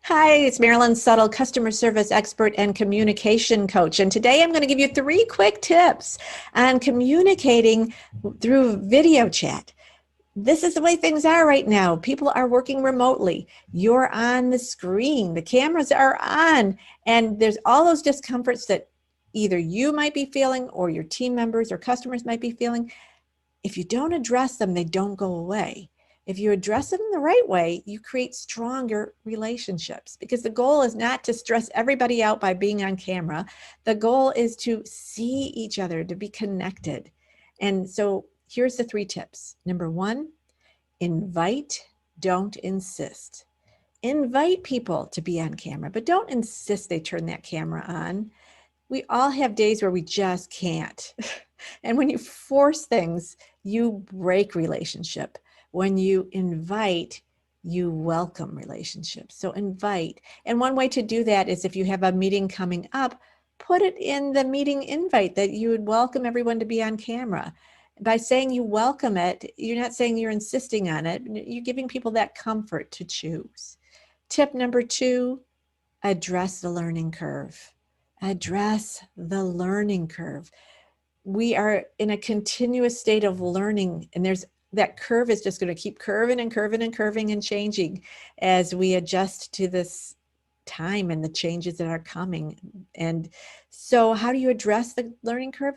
Hi, it's Marilyn Settle, customer service expert and communication coach. And today I'm going to give you 3 quick tips on communicating through video chat. This is the way things are right now. People are working remotely. You're on the screen, the cameras are on, and there's all those discomforts that either you might be feeling or your team members or customers might be feeling. If you don't address them, they don't go away. If you address them the right way, you create stronger relationships, because the goal is not to stress everybody out by being on camera. The goal is to see each other, to be connected. And so here's the 3 tips. Number 1, invite, don't insist. Invite people to be on camera, but don't insist they turn that camera on. We all have days where we just can't. And when you force things, you break relationship. When you invite, you welcome relationships. So invite. And one way to do that is if you have a meeting coming up, put it in the meeting invite that you would welcome everyone to be on camera. By saying you welcome it, you're not saying you're insisting on it. You're giving people that comfort to choose. Tip number 2, address the learning curve. Address the learning curve. We are in a continuous state of learning, and that curve is just going to keep curving and curving and curving and changing as we adjust to this time and the changes that are coming. And so how do you address the learning curve?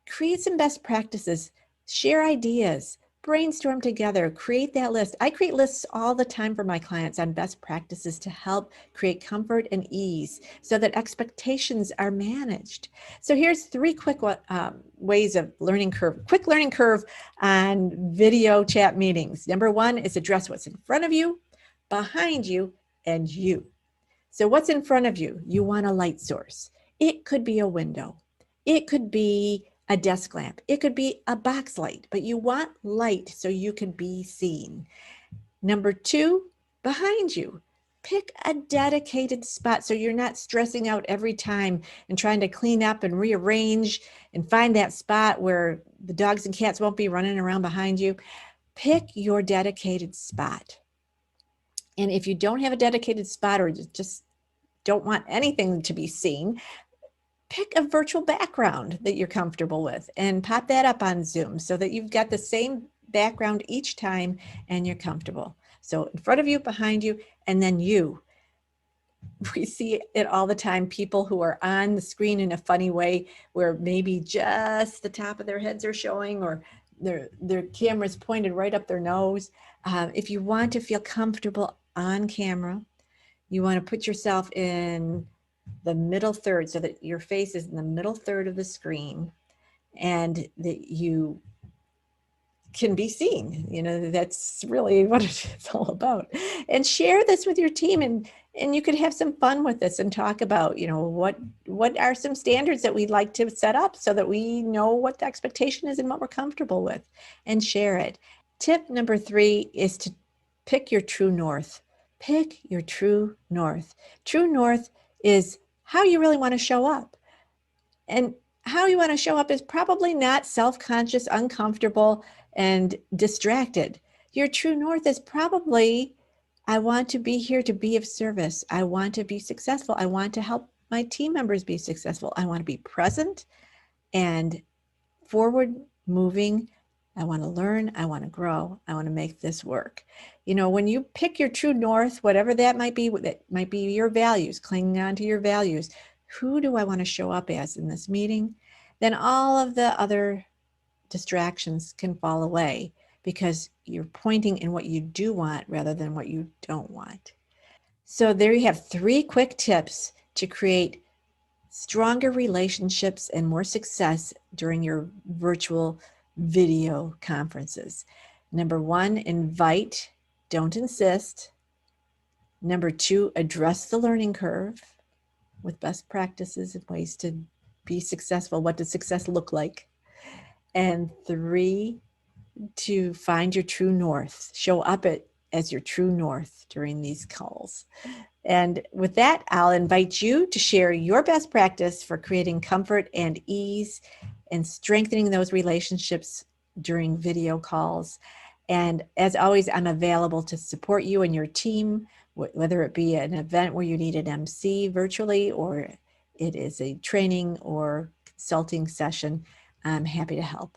Create some best practices, share ideas, brainstorm together, create that list. I create lists all the time for my clients on best practices to help create comfort and ease so that expectations are managed. So here's 3 quick ways of learning curve, quick learning curve on video chat meetings. Number 1 is address what's in front of you, behind you, and you. So what's in front of you? You want a light source. It could be a window. It could be a desk lamp. It could be a box light, but you want light so you can be seen. Number 2, behind you. Pick a dedicated spot so you're not stressing out every time and trying to clean up and rearrange and find that spot where the dogs and cats won't be running around behind you. Pick your dedicated spot. And if you don't have a dedicated spot or just don't want anything to be seen, pick a virtual background that you're comfortable with and pop that up on Zoom so that you've got the same background each time and you're comfortable. So in front of you, behind you, and then you. We see it all the time, people who are on the screen in a funny way where maybe just the top of their heads are showing or their camera's pointed right up their nose. If you want to feel comfortable on camera, you want to put yourself in the middle third so that your face is in the middle third of the screen and that you can be seen. You know, that's really what it's all about. And share this with your team, and you could have some fun with this and talk about, you know, what are some standards that we'd like to set up so that we know what the expectation is and what we're comfortable with, and share it. Tip number 3 is to pick your true north. Pick your true north. True north is how you really want to show up. And how you want to show up is probably not self-conscious, uncomfortable, and distracted. Your true north is probably, I want to be here to be of service. I want to be successful. I want to help my team members be successful. I want to be present and forward moving. I want to learn. I want to grow. I want to make this work. You know, when you pick your true north, whatever that might be your values, clinging on to your values. Who do I want to show up as in this meeting? Then all of the other distractions can fall away because you're pointing in what you do want rather than what you don't want. So there you have 3 quick tips to create stronger relationships and more success during your virtual video conferences. Number 1, invite, don't insist. Number 2, address the learning curve with best practices and ways to be successful. What does success look like? And 3, to find your true north. Show up as your true north during these calls. And with that, I'll invite you to share your best practice for creating comfort and ease and strengthening those relationships during video calls. And as always, I'm available to support you and your team whether it be an event where you need an MC virtually, or it is a training or consulting session, I'm happy to help.